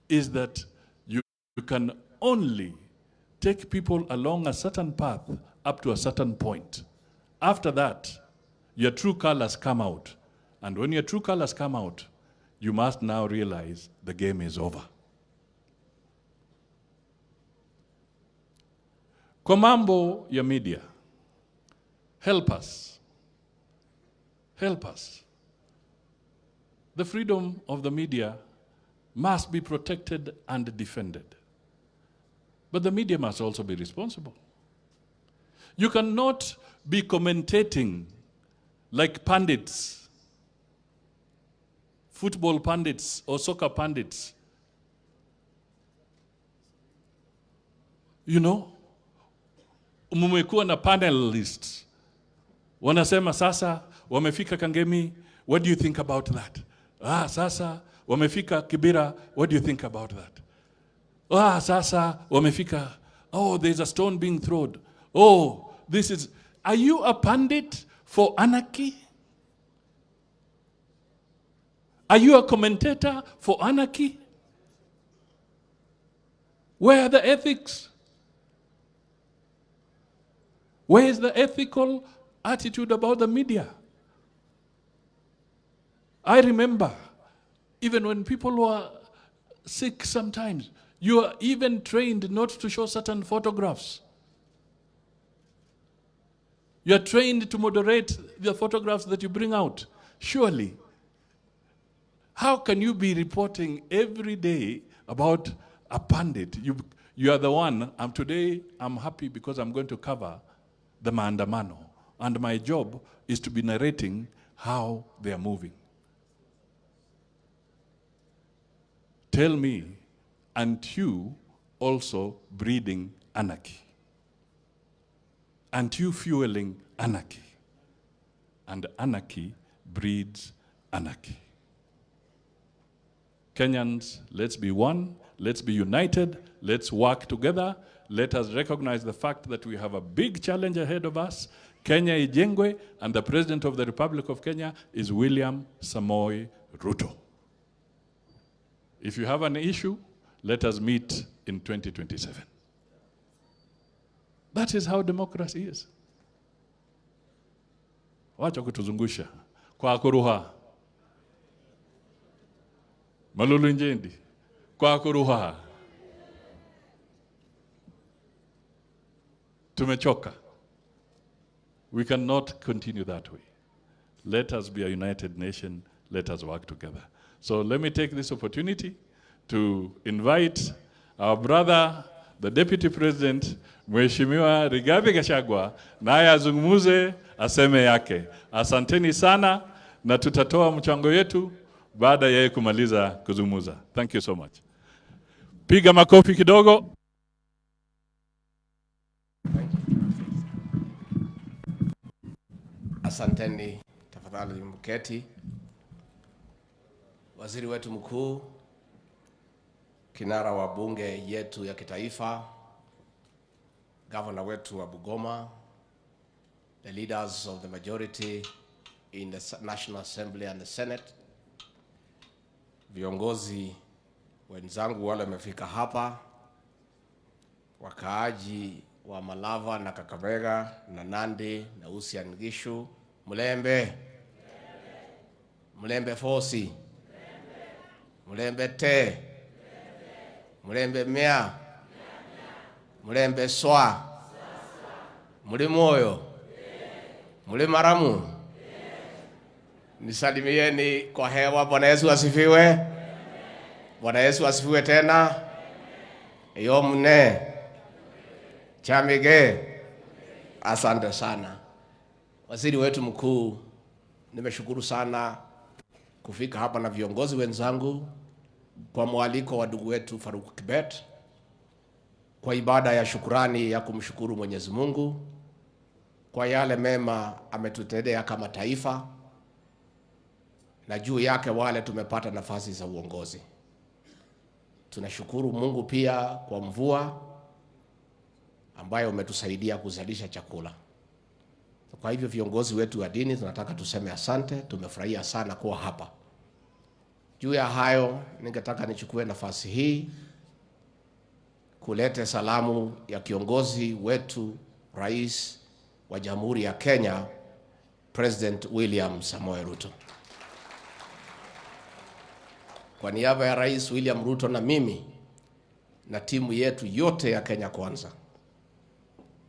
is that you can only take people along a certain path up to a certain point. After that, your true colors come out. And when your true colors come out, you must now realize the game is over. Kwa mambo ya media, help us. Help us. The freedom of the media must be protected and defended. But the media must also be responsible. You cannot be commentating like pundits, football pundits or soccer pundits. You know, umekuwa na panelists. Wanasema sasa, wamefika Kangemi, what do you think about that? Sasa, wamefika Kibera, what do you think about that? Sasa, wamefika, there's a stone being thrown. This is, are you a pundit for anarchy? Are you a commentator for anarchy? Where are the ethics? Where is the ethical attitude about the media? I remember, even when people were sick sometimes, you are even trained not to show certain photographs. You are trained to moderate the photographs that you bring out. Surely, how can you be reporting every day about a pundit? You are the one, today I'm happy because I'm going to cover the maandamano. And my job is to be narrating how they are moving. Tell me, aren't you also breeding anarchy? Aren't you fueling anarchy? And anarchy breeds anarchy. Kenyans, let's be one, let's be united, let's work together. Let us recognize the fact that we have a big challenge ahead of us. Kenya ijengwe, and the President of the Republic of Kenya is William Samoei Ruto. If you have an issue, let us meet in 2027. That is how democracy is. Wacha kutuzungusha. Kwa kuruha. Malulu njendi. Kwa kuruha. Tumechoka. We cannot continue that way. Let us be a united nation. Let us work together. So let me take this opportunity to invite our brother, the Deputy President, Mheshimiwa Rigathi Gachagua, naye azungumuze aseme yake. Asanteni sana na tutatoa mchango yetu baada ya yeye kumaliza kuzungumuza. Thank you so much. Piga makofi kidogo. Asanteni, tafadhali mketi. Waziri wetu mkuu, kinara wa bunge yetu ya kitaifa, governor wetu wa Bungoma, the leaders of the majority in the National Assembly and the Senate, viongozi wenzangu wale wamefika hapa, wakaaji wa Malava na Kakamega na Nandi na Uasin Gishu, Mulembe, Mulembe Fosi, Mulembe Te, Mulembe Mea, Mulembe Swa, Mulimoyo, Mulimaramu. Nisalimieni kwa hewa. Bwana Yesu asifiwe. Bwana Yesu asifiwe tena. Yomne Chamige. Asante sana. Waziri wetu mkuu, nimeshukuru sana kufika hapa na viongozi wenzangu kwa mwaliko wa ndugu wetu Farouk Kibet kwa ibada ya shukrani ya kumshukuru Mwenyezi Mungu kwa yale mema ametutendea kama taifa, na juu yake wale tumepata nafasi za uongozi. Tunashukuru Mungu pia kwa mvua ambayo umetusaidia kuzalisha chakula. Kwa hivyo viongozi wetu wa dini tunataka tuseme asante, tumefurahia sana kuwa hapa. Juu ya hayo, ningetaka nichukue nafasi hii kulete salamu ya kiongozi wetu, Rais wa Jamhuri ya Kenya, President William Samoei Ruto. Kwa niaba ya Rais William Ruto na mimi na timu yetu yote ya Kenya Kwanza,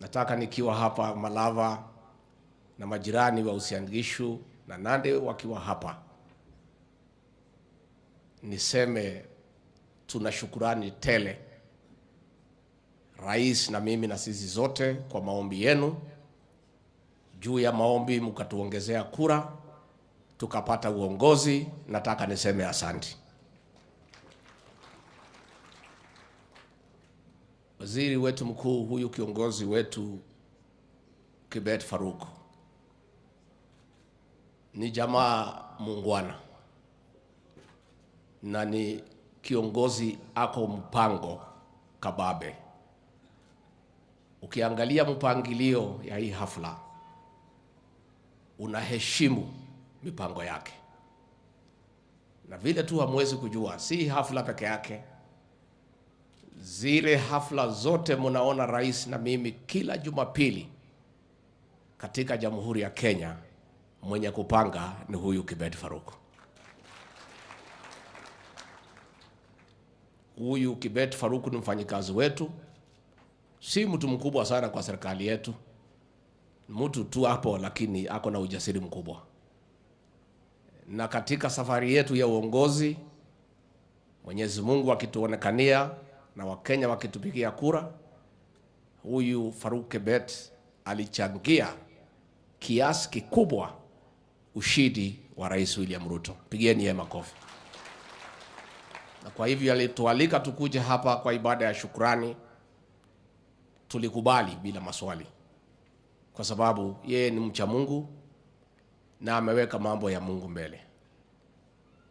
nataka nikiwa hapa Malava na majirani wa Uasin Gishu na Nandi wakiwa hapa, niseme tuna shukurani tele Rais na mimi na sisi zote kwa maombi yenu. Juu ya maombi mkatuongezea kura, tukapata uongozi. Nataka niseme asante. Waziri wetu mkuu, huyu kiongozi wetu Kibet Faruku ni jamaa muungwana na ni kiongozi ako mpango kababe. Ukiangalia mpangilio ya hii hafla, unaheshimu mipango yake. Na vile tu hamwezi kujua, si hafla peke yake, zile hafla zote mnaona rais na mimi kila Jumapili katika Jamhuri ya Kenya, mwenye kupanga ni huyu Kibet Faruku. Huyu Kibet Faruku ni mfanyikazi wetu, si mtu mkubwa sana kwa serikali yetu, mtu tu hapo, lakini ako na ujasiri mkubwa. Na katika safari yetu ya uongozi, Mwenyezi Mungu akituonekania na Wakenya wakitupigia kura, huyu Faruku Kibet alichangia kiasi kikubwa ushindi wa Rais William Ruto. Pigeni yeye makofi. Na kwa hivyo alitualika tukuje hapa kwa ibada ya shukrani. Tulikubali bila maswali, kwa sababu yeye ni mcha Mungu na ameweka mambo ya Mungu mbele.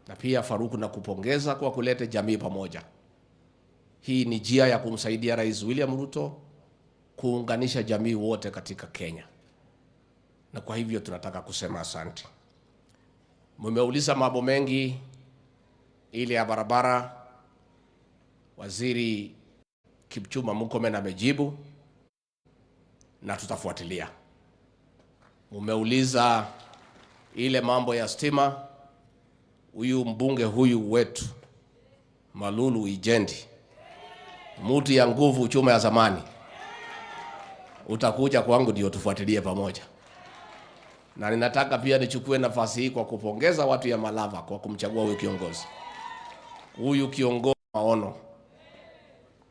Na pia Faruku, na kupongeza kwa kuleta jamii pamoja. Hii ni njia ya kumsaidia Rais William Ruto kuunganisha jamii wote katika Kenya. Na kwa hivyo tunataka kusema asante. Mmeuliza mambo mengi, ile ya barabara, Waziri Kipchumba Murkomen amejibu na tutafuatilia. Mmeuliza ile mambo ya stima, huyu mbunge huyu wetu Malulu Ijendi, mtu ya nguvu, chuma ya zamani, utakuja kwangu ndio tufuatilie pamoja. Na ninataka pia nichukue nafasi hii kwa kupongeza watu ya Malava kwa kumchagua huyu kiongozi. Huyu kiongozi maono,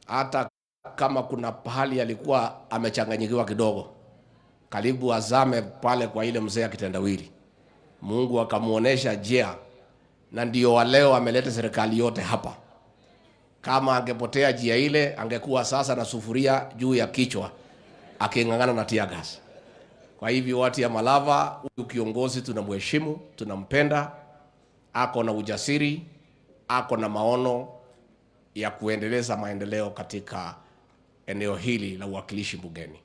hata kama kuna pahali alikuwa amechanganyikiwa kidogo, karibu azame pale kwa ile mzee ya kitendawili, Mungu akamuonesha njia, na ndio waleo ameleta serikali yote hapa. Kama angepotea njia ile, angekuwa sasa na sufuria juu ya kichwa akingangana na tear gas. Kwa hivyo watu ya Malava, huyu kiongozi tunamheshimu, tunampenda, ako na ujasiri, ako na maono ya kuendeleza maendeleo katika eneo hili la uwakilishi bungeni.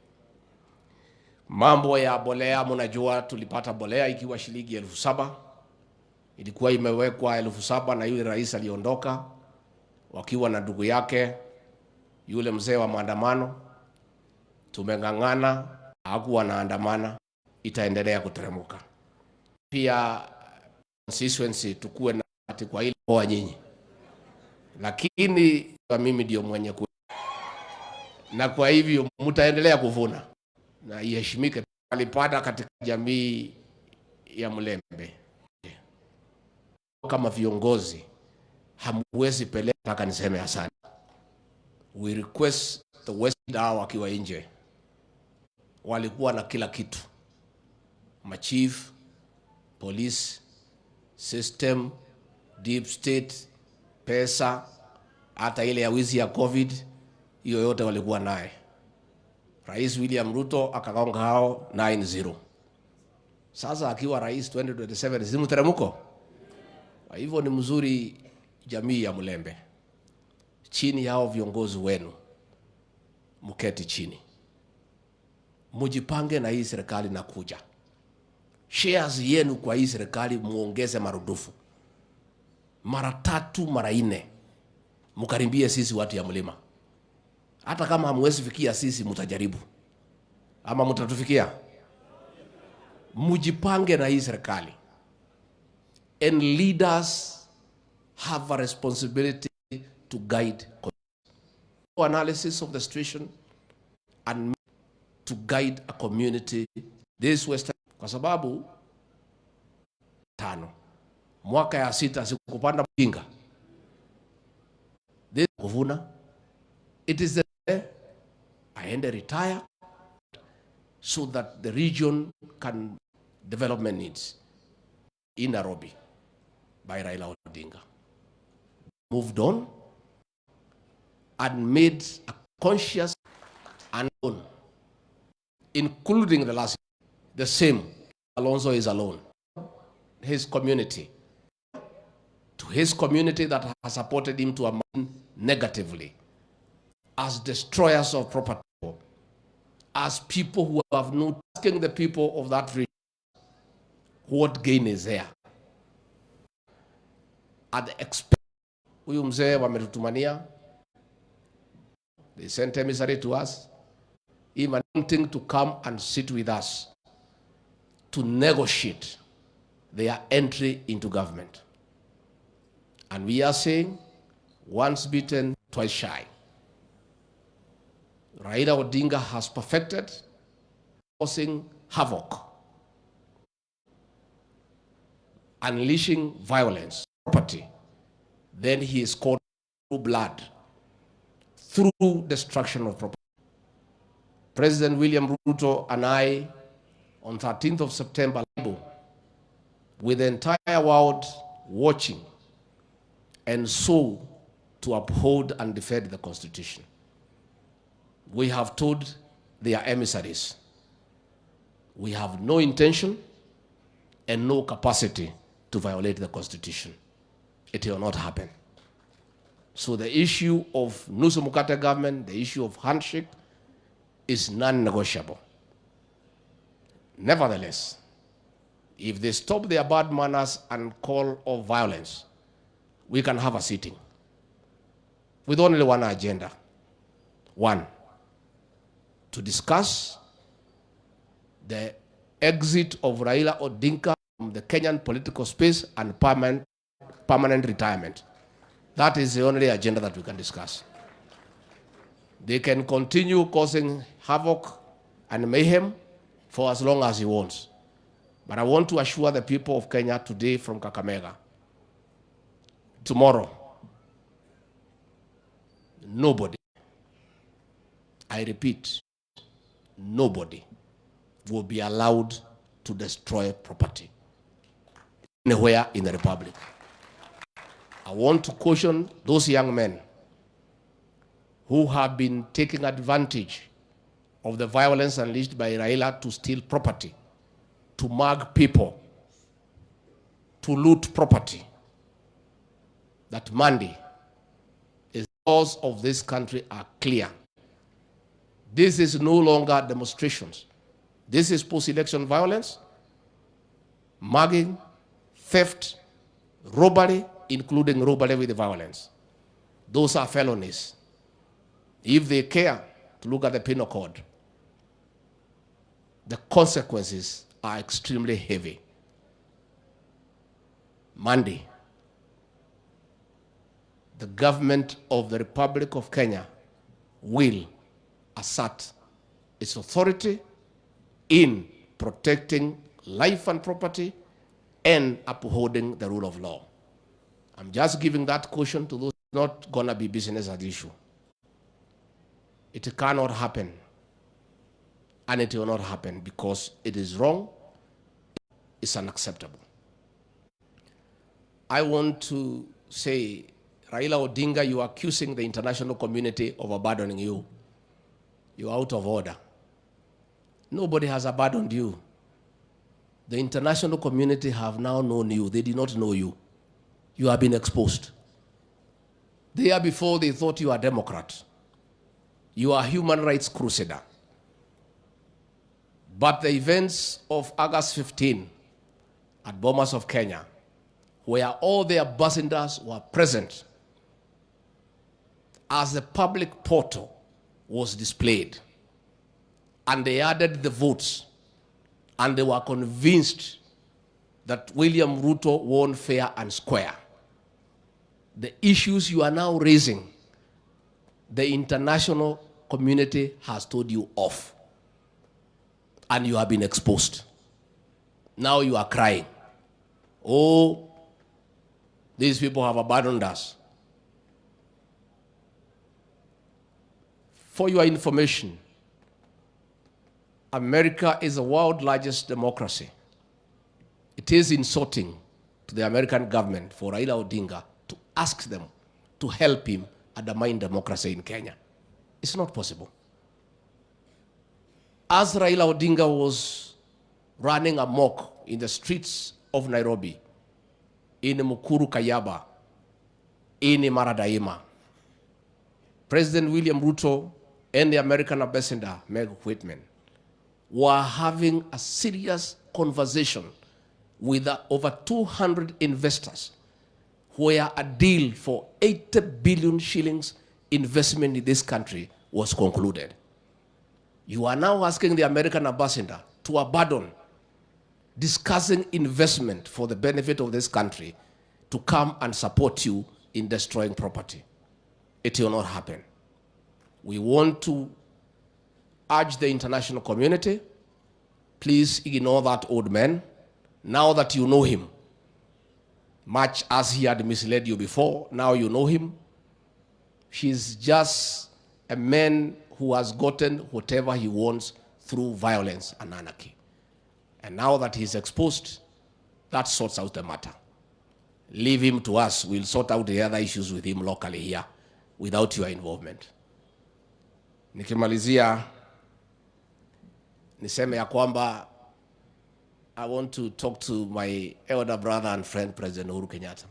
Mambo ya bolea, mnajua tulipata bolea ikiwa shilingi 7,000. Ilikuwa imewekwa 7,000 na yule rais aliondoka wakiwa na ndugu yake yule mzee wa maandamano. Tumengangana, hakuwa na andamana, itaendelea kuteremuka. Pia constituency tukue na hati kwa ile kwa nyinyi, lakini kwa mimi ndio mwenye na kwa hivyo mtaendelea kuvuna na iheshimike. Alipata katika jamii ya Mlembe. Kama viongozi hamwezi peleka, nataka niseme asante. We request the West Dawa wakiwa nje, walikuwa na kila kitu, machief, police, system, deep state, pesa, hata ile ya wizi ya COVID, hiyo yote walikuwa naye. Rais William Ruto akagonga hao 9-0. Sasa akiwa rais 2027 si mteremko. Kwa hivyo ni mzuri jamii ya Mlembe, chini yao viongozi wenu, mketi chini, mujipange na hii serikali na kuja. Shares yenu kwa hii serikali muongeze marudufu. mara 3 mara 4, mkarimbie sisi watu ya mlima. Hata kama hamwezi fikia sisi, mtajaribu. Ama mtatufikia? Mujipange na hii serikali. And leaders have a responsibility to guide analysis of the situation and to guide a community this western, kwa sababu 5 mwaka ya 6 sikupanda mjinga this kuvuna. It is the I end retire so that the region can development needs in Nairobi by Raila Odinga moved on and made a conscious and own, including the last, the same. Alonso is alone. His community, to his community that has supported him to amount negatively, as destroyers of property, as people who have not asking the people of that region, what gain is there? At the expense, huyu mzee wametutumania. They sent emissary to us, even wanting to come and sit with us to negotiate their entry into government. And we are saying, once bitten, twice shy. Raila Odinga has perfected causing havoc, unleashing violence, property. Then he is caught through blood, through destruction of property. President William Ruto and I, on 13th of September, with the entire world watching, and so to uphold and defend the Constitution. We have told their emissaries, we have no intention and no capacity to violate the Constitution. It will not happen. So the issue of nusu mkate government, the issue of handshake, is non-negotiable. Nevertheless, if they stop their bad manners and call of violence, we can have a sitting with only one agenda. One, to discuss the exit of Raila Odinga from the Kenyan political space and permanent retirement. That is the only agenda that we can discuss. They can continue causing havoc and mayhem for as long as he wants. But I want to assure the people of Kenya today from Kakamega, tomorrow, nobody, I repeat, nobody will be allowed to destroy property anywhere in the Republic. I want to caution those young men who have been taking advantage of the violence unleashed by Raila to steal property, to mug people, to loot property. That Monday, the laws of this country are clear. This is no longer demonstrations. This is post-election violence, mugging, theft, robbery, including robbery with violence. Those are felonies. If they care to look at the penal code, the consequences are extremely heavy. Monday, the government of the Republic of Kenya will assert its authority in protecting life and property and upholding the rule of law. I'm just giving that caution to those not gonna be business as usual. It cannot happen, and it will not happen because it is wrong, it's unacceptable. I want to say, Raila Odinga, you are accusing the international community of abandoning you. You are out of order. Nobody has abandoned you. The international community have now known you. They did not know you. You have been exposed. The year before, they thought you are a Democrat. You are a human rights crusader. But the events of August 15 at Bomas of Kenya, where all the ambassadors were present as the public portal was displayed, and they added the votes, and they were convinced that William Ruto won fair and square. The issues you are now raising, the international community has told you off, and you have been exposed. Now you are crying. Oh, these people have abandoned us. For your information, America is the world's largest democracy. It is insulting to the American government for Raila Odinga to ask them to help him undermine democracy in Kenya. It's not possible. As Raila Odinga was running amok in the streets of Nairobi, in Mukuru Kayaba, in Maradaima, President William Ruto and the American ambassador, Meg Whitman, were having a serious conversation with over 200 investors where a deal for 80 billion shillings investment in this country was concluded. You are now asking the American ambassador to abandon discussing investment for the benefit of this country to come and support you in destroying property. It will not happen. We want to urge the international community, please ignore that old man. Now that you know him, much as he had misled you before, now you know him. He's just a man who has gotten whatever he wants through violence and anarchy. And now that he's exposed, that sorts out the matter. Leave him to us. We'll sort out the other issues with him locally here without your involvement. Nikimalizia, niseme ya kwamba I want to talk to my elder brother and friend, President Uhuru Kenyatta.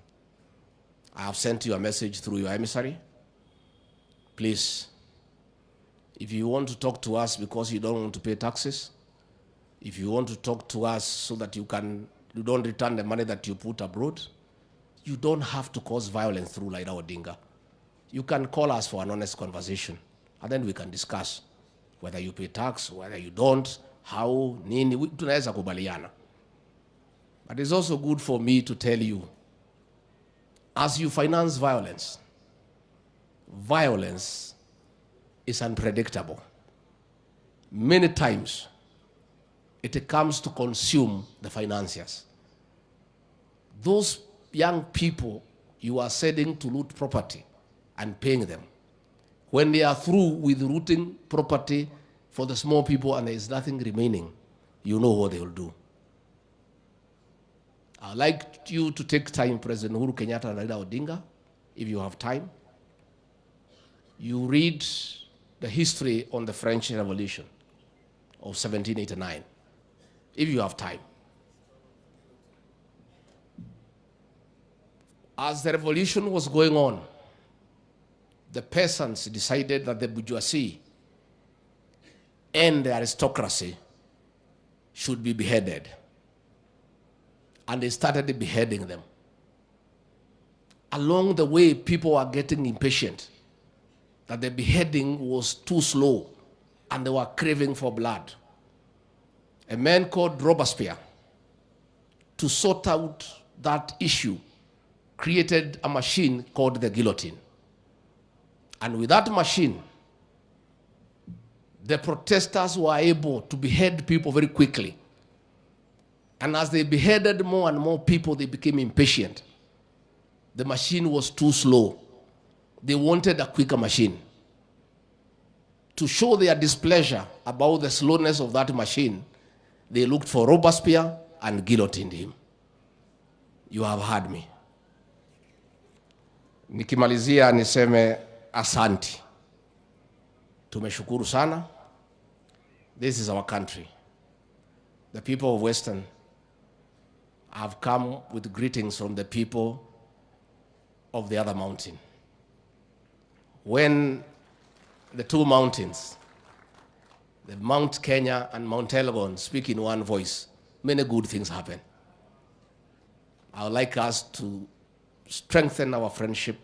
I have sent you a message through your emissary. Please, if you want to talk to us because you don't want to pay taxes, if you want to talk to us so that you don't return the money that you put abroad, you don't have to cause violence through Raila Odinga. You can call us for an honest conversation, and then we can discuss whether you pay tax, whether you don't, how, nini, tunaweza kubaliana. But it's also good for me to tell you, as you finance violence, violence is unpredictable. Many times, it comes to consume the financiers. Those young people you are sending to loot property and paying them, when they are through with looting property for the small people and there is nothing remaining, you know what they will do. I'd like you to take time, President Uhuru Kenyatta and Raila Odinga, if you have time. You read the history on the French Revolution of 1789, if you have time. As the revolution was going on, the peasants decided that the bourgeoisie and the aristocracy should be beheaded. And they started beheading them. Along the way, people were getting impatient that the beheading was too slow and they were craving for blood. A man called Robespierre, to sort out that issue, created a machine called the guillotine. And with that machine, the protesters were able to behead people very quickly. And as they beheaded more and more people, they became impatient. The machine was too slow. They wanted a quicker machine. To show their displeasure about the slowness of that machine, they looked for Robespierre and guillotined him. You have heard me. Nikimalizia niseme asanti. Tumeshukuru sana. This is our country. The people of Western have come with greetings from the people of the other mountain. When the two mountains, the Mount Kenya and Mount Elgon, speak in one voice, many good things happen. I would like us to strengthen our friendship,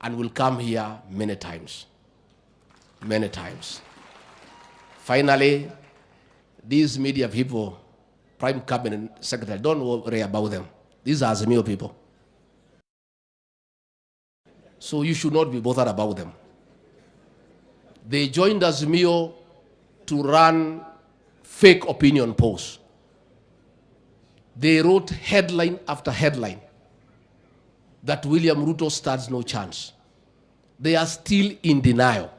and we'll come here many times. Many times. Finally, these media people, Prime Cabinet Secretary, don't worry about them. These are Azimio people. So you should not be bothered about them. They joined Azimio to run fake opinion polls. They wrote headline after headline that William Ruto stands no chance. They are still in denial.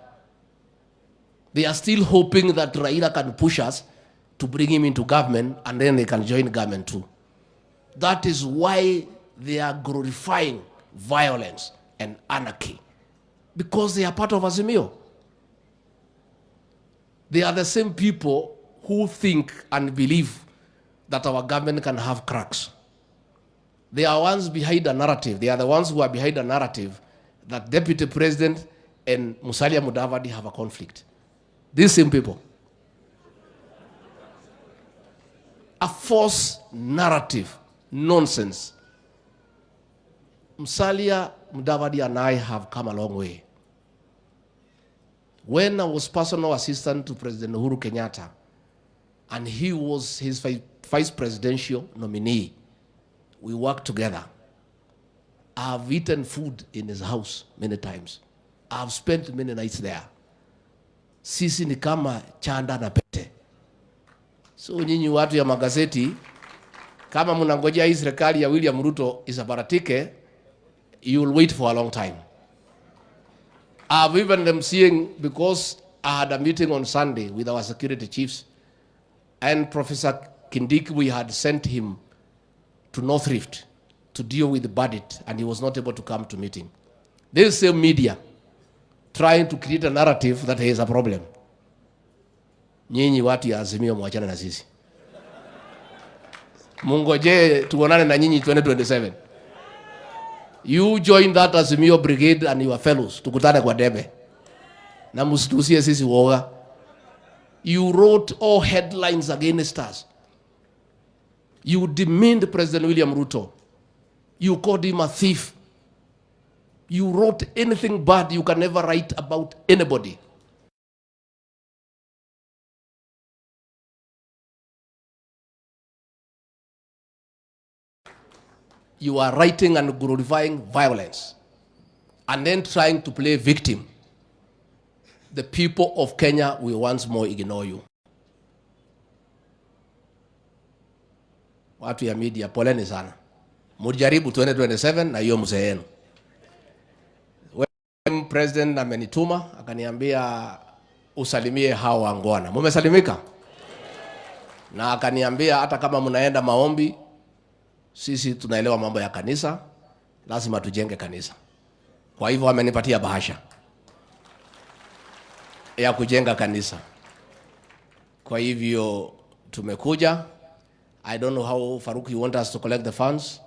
They are still hoping that Raila can push us to bring him into government, and then they can join government too. That is why they are glorifying violence and anarchy, because they are part of Azimio. They are the same people who think and believe that our government can have cracks. They are ones behind the narrative. They are the ones who are behind the narrative that Deputy President and Musalia Mudavadi have a conflict. These same people. A false narrative. Nonsense. Musalia Mudavadi and I have come a long way. When I was personal assistant to President Uhuru Kenyatta, and he was his vice presidential nominee, we worked together. I've eaten food in his house many times. I've spent many nights there. Sisi ni kama chanda na pete. So nyinyi watu ya magazeti, kama mnangojea hii serikali ya William Ruto isabaratike, you will wait for a long time. I've even them seeing, because I had a meeting on Sunday with our security chiefs, and Professor Kindiki, we had sent him to North Rift to deal with the bandit, and he was not able to come to meeting. This same media trying to create a narrative that there is a problem. Nyinyi watu ya Azimio mwachana na sisi. Mungoje tuonane na nyinyi 2027. You join that Azimio brigade and your fellows. Tukutane kwa debe. Na msitusie sisi woga. You wrote all headlines against us. You demeaned President William Ruto. You called him a thief. You wrote anything bad you can never write about anybody. You are writing and glorifying violence, and then trying to play victim. The people of Kenya will once more ignore you. Watu ya media, poleni sana. Mujaribu 2027 na hiyo mzee yenu. When President amenituma akaniambia usalimie hao wangwana. Mumesalimika? Na akaniambia hata kama mnaenda maombi, sisi tunaelewa mambo ya kanisa, lazima tujenge kanisa. Kwa hivyo amenipatia bahasha ya kujenga kanisa. Kwa hivyo tumekuja. I don't know how, Farouk, you want us to collect the funds.